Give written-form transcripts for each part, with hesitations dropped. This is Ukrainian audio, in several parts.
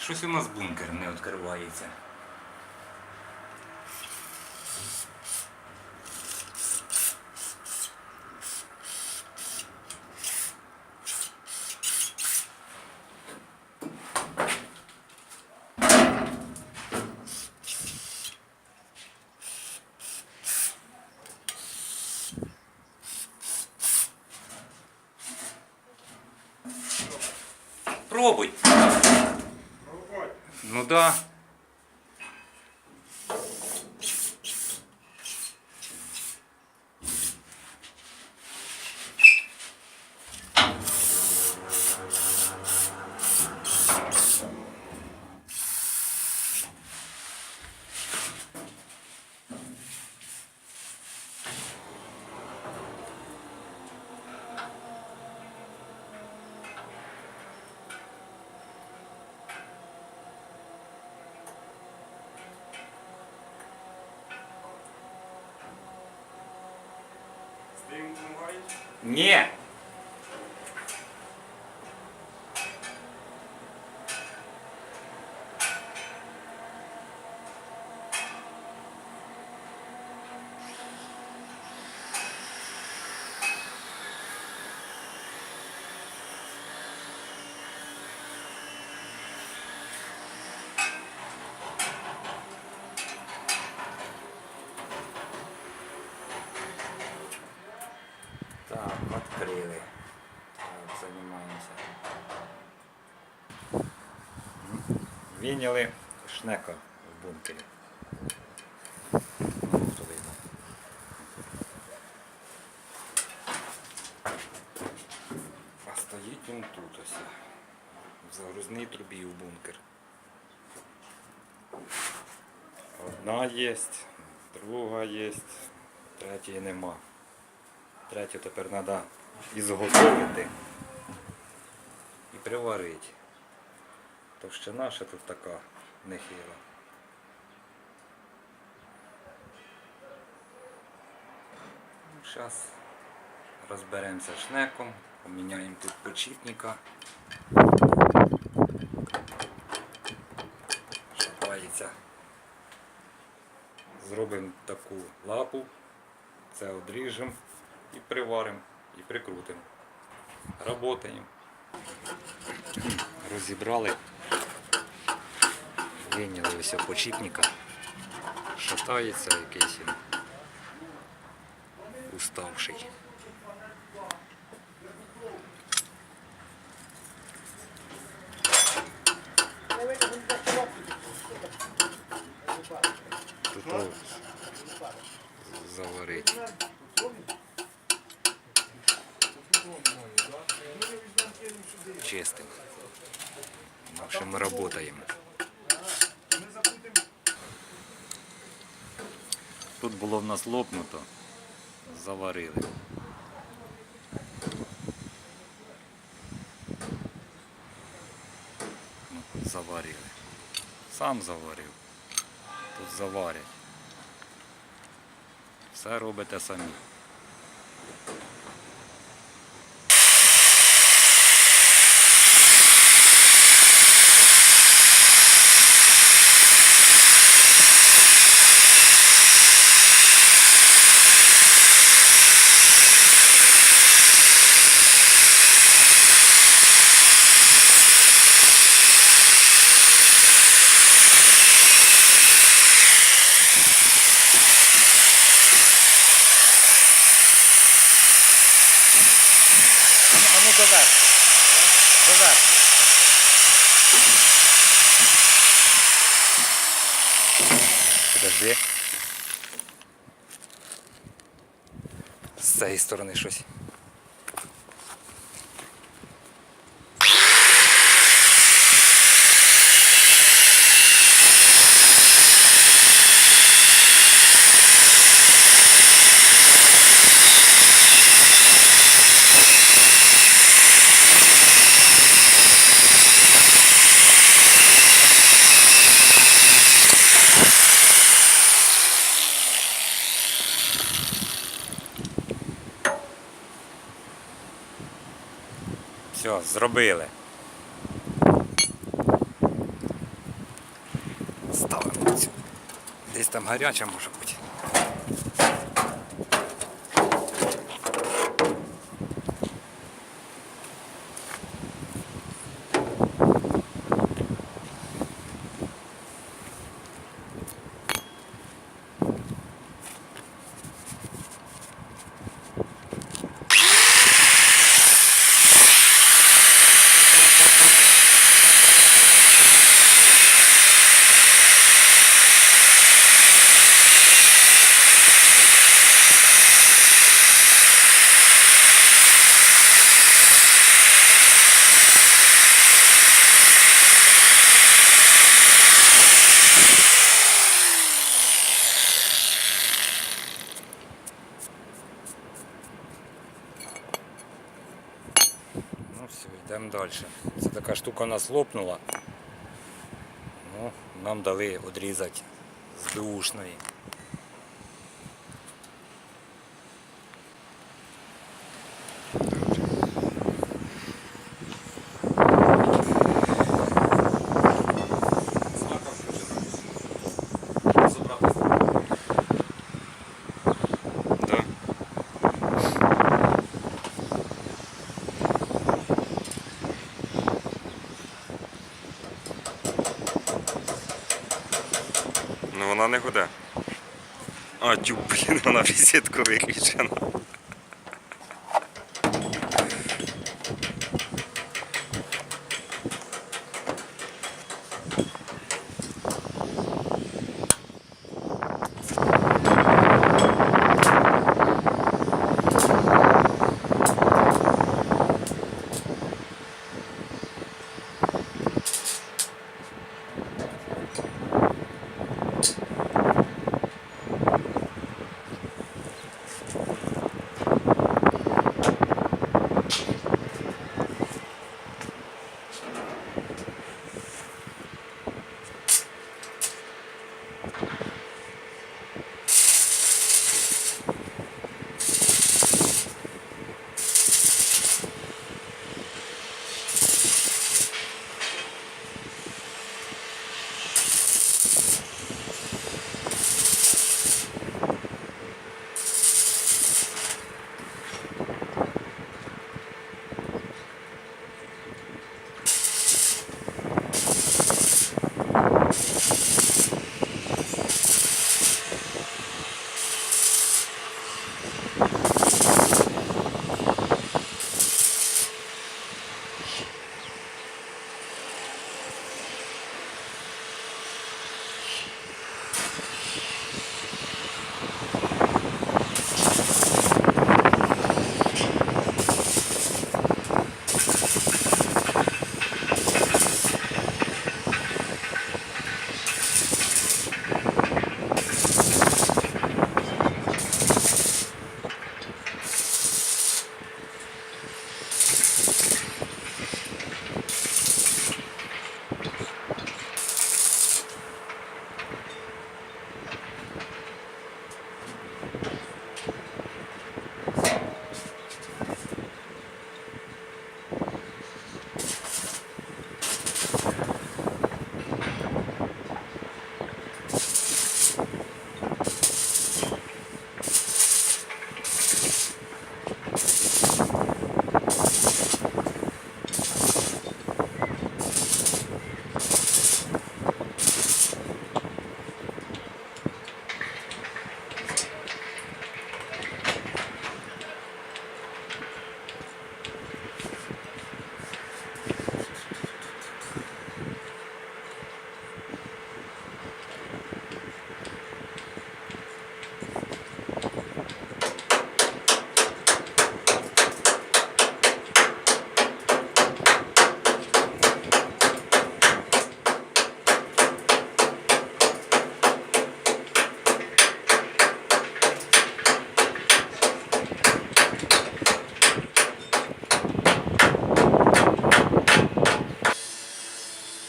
Щось у нас бункер не відкривається. Пробуй. Ну да. Ні. Так, відкрили. Так, займаємося. Вийняли шнека в бункері. Тут видно. А стоїть він тут ось. В загрузній трубі в бункер. Одна є, друга є, третьої нема. Третю тепер треба ізготовити і приварити. Товщина ще тут така нехила. Зараз розберемося шнеком, поміняємо тут подшипника. Шатається. Зробимо таку лапу, це одріжемо і приваримо, і прикрутимо. Работаємо. Розібрали. Вийняли ось подшипника. Шатається якийсь він уставший. Тут заварить. Чистим. В общем, ми працюємо. Тут було в нас лопнуто, заварили. Заварили. Сам заварив. Тут заварять. Все робите самі. Доверху. Доверху. Подожди. З цієї сторони щось. Все, зробили. Десь там гаряча може бути. Ну все, йдемо далі. Це така штука у нас лопнула. Ну, нам дали відрізати з беушної. Да. Ну вона не гуде. А, тю, блін, вона в розетку виключена.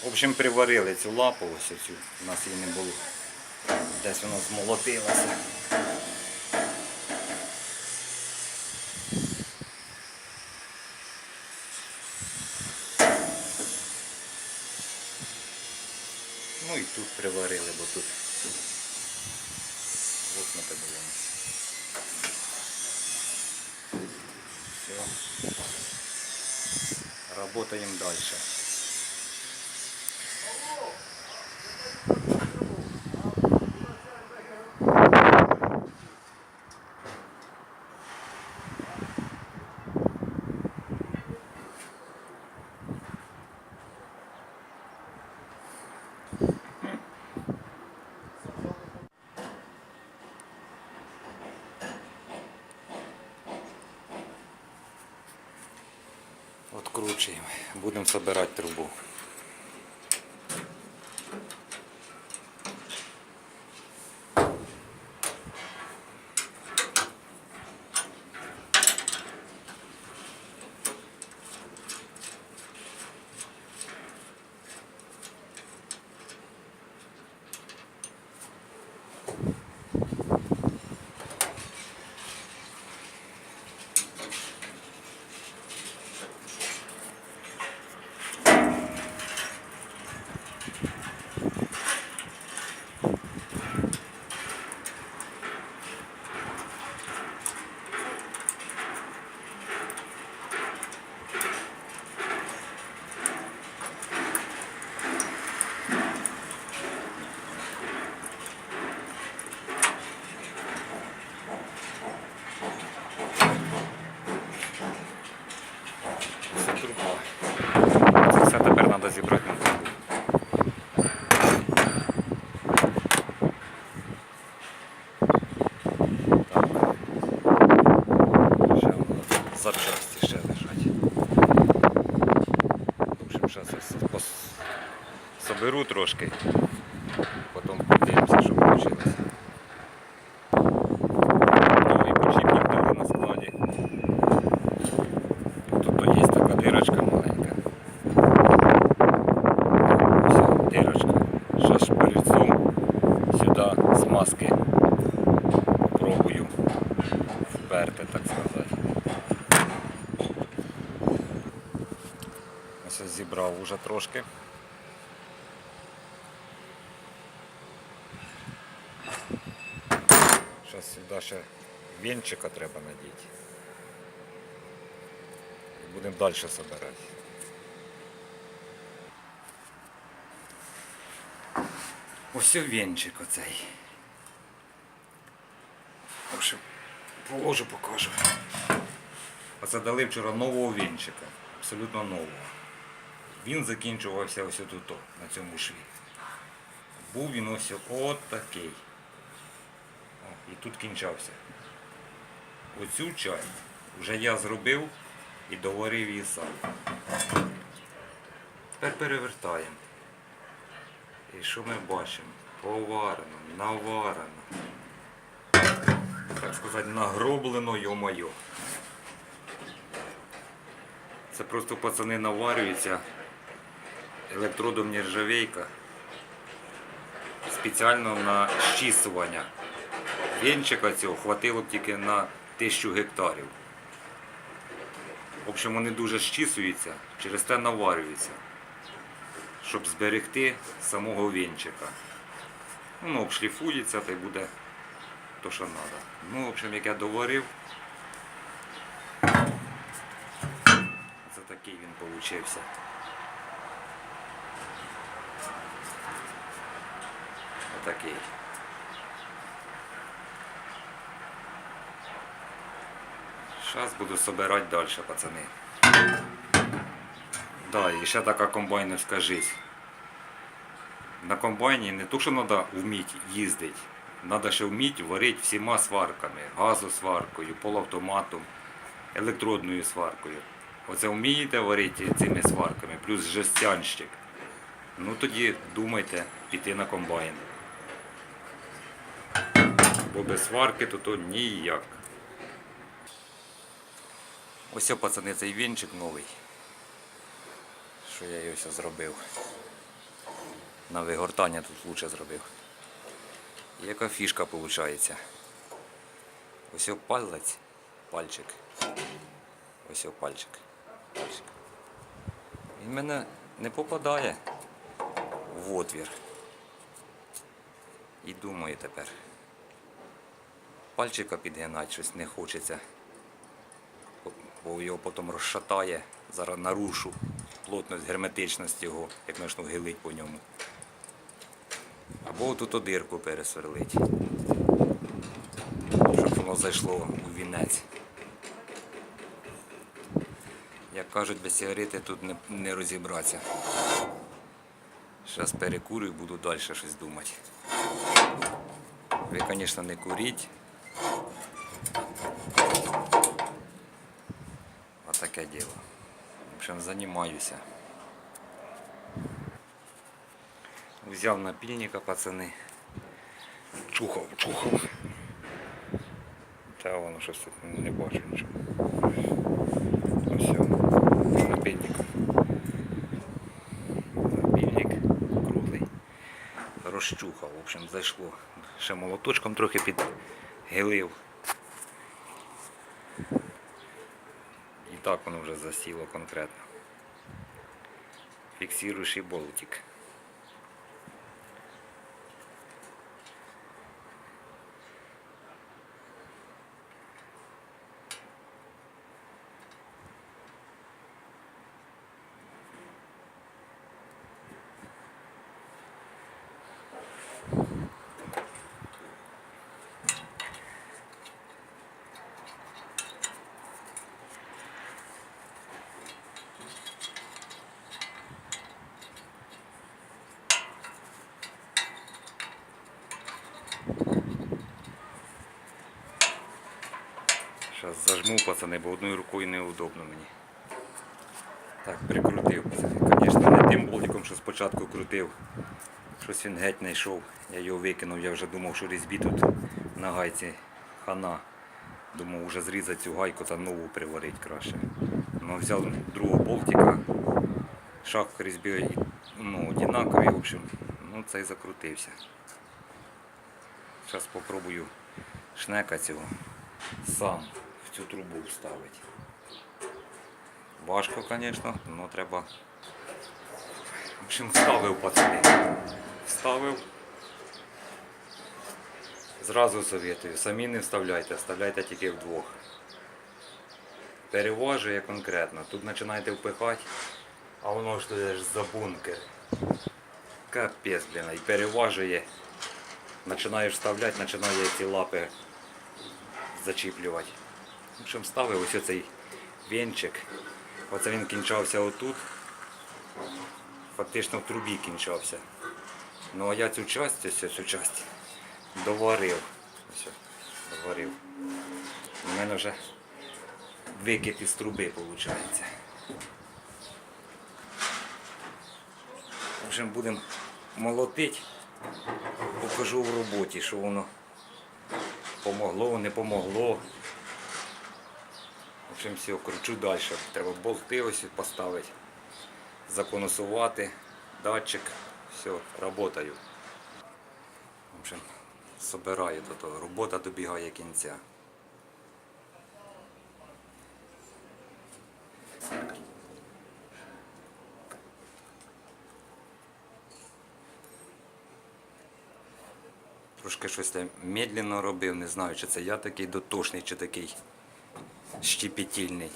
В общем, приварили цю лапу, ось цю, у нас її не було. Десь вона змолотилася. Ну і тут приварили, бо тут лопнути було. Все. Работаем дальше. Откручуємо. Будемо собирати трубу. Це труба. Це все тепер треба зібрати на трубу. Ще воно запчасті ще лежать. В общем, зараз соберу трошки, потім подивимося, що вийшло. Новий підшипник дали на складі. Тут є така дирочка маленька. Ось дирочка. Зараз шприцом сюди смазки попробую вперти, так сказати. Ось зібрав уже трошки. Зараз сюди ще венчика треба надіти. І будемо далі збирати. Ось венчик оцей. В общем, положу, покажу. Оце дали вчора нового венчика. Абсолютно нового. Він закінчувався ось тут, на цьому шві. Був він ось от такий. О, і тут кінчався. Оцю часть вже я зробив і доварив її сам. Тепер перевертаємо. І що ми бачимо? Поварено, наварено. Так сказати, нагроблено, йо-моє. Це просто пацани наварюються електродом нержавейка спеціально на щісування. Венчика цього хватило б тільки на 1000 гектарів. В общем, вони дуже щісуються, через те наварюються, щоб зберегти самого венчика. Воно обшліфується та й буде то, що треба. Ну, в общем, як я доварив, це такий він получився. Отакий. Зараз буду збирати далі, пацани. Да, і ще така комбайнерська жизнь. На комбайні не то, що треба вміти їздити, треба ще вміти варити всіма сварками. Газосваркою, полуавтоматом, електродною сваркою. Оце вмієте варити цими сварками, плюс жестянщик. Ну тоді думайте піти на комбайн. Бо без сварки то ніяк. Ось, пацани, цей вінчик новий, що я його ось зробив. На вигортання тут лучше зробив. І яка фішка виходить. Ось палець, пальчик. Ось пальчик. Він мене не попадає в отвір. І думаю тепер. пальчика підгинати, щось не хочеться. Бо його потім розшатає, зараз нарушу плотність, герметичність його, як почну гилить по ньому. Або тут дирку пересверлить, щоб воно зайшло у вінець. Як кажуть, без сигарети тут не розібратися. Зараз перекурю і буду далі щось думати. Ви, звісно, не куріть. Отаке діло. В общем, займаюся. Взяв напільника, пацани. Чухав. Та воно щось тут не бачу нічого. Ось напільник. Напільник круглий. Розчухав, в общем, зайшло. Ще молоточком трохи підгилив. І так воно вже засіло конкретно. Фіксируєш і болтик. Зараз зажму, пацани, бо одною рукою неудобно мені. Так, прикрутив. Звісно, не тим болтиком, що спочатку крутив. Щось він геть не йшов. Я його викинув, я вже думав, що різьбі тут на гайці хана. Думав, вже зрізати цю гайку та нову приварити краще. Ну, взяв другого болтика. Шаг різьби однаковий, в общем, цей закрутився. Зараз спробую шнека цього сам в цю трубу вставити. Важко, звісно, але треба. В общем, вставив, пацани. Вставив. Зразу советую, самі не вставляйте, вставляйте тільки вдвох. Переважує конкретно. Тут починаєте впихати, а воно ж туди ж за бункер. Капець, блін, і переважує. Починаєш вставляти, починає ці лапи зачіплювати. В общем, ставив ось цей вінчик. Оце він кінчався отут. Фактично в трубі кінчався. Ну а я цю часть доварив. Ось, доварив. У мене вже викид із труби виходить. В общем, будемо молотити. Покажу в роботі, що воно помогло, не помогло. В общем, все, кручу далі. Треба болти ось поставити, законусувати, датчик. Все, працюю. В общем, собираю, то робота добігає кінця. Трошки щось там медленно робив, не знаю, чи це я такий дотошний, чи такий щепетільний.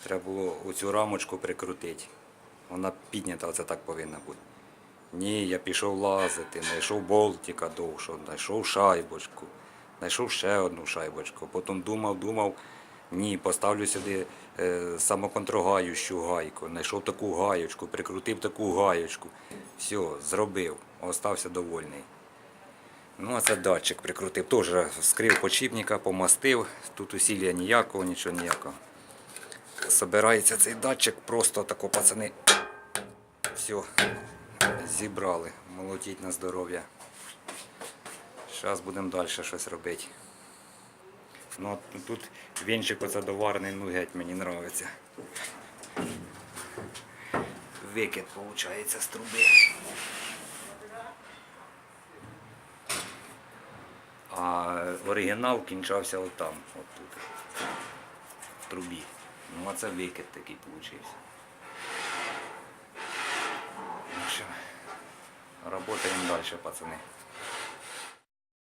Треба було оцю рамочку прикрутити. Вона піднята, оце так повинна бути. Ні, я пішов лазити, знайшов болтика довшого, знайшов шайбочку, знайшов ще одну шайбочку. Потім думав, ні, поставлю сюди самоконтрогаючу гайку. Знайшов таку гаєчку, прикрутив таку гаєчку. Все, зробив, остався довольний. Ну, а це датчик прикрутив, теж вскрив подшипника, помастив, тут усілля ніякого, нічого ніякого. Собирається цей датчик, просто тако, пацани, все, зібрали, молотіть на здоров'я. Зараз будемо далі щось робити. Ну, тут вінчик оце доварений, ну геть мені подобається. Викид, виходить, з труби. А оригінал кінчався отам, отут, в трубі. Ну а це викид такий вийшов. Ну що, працюємо далі, пацани.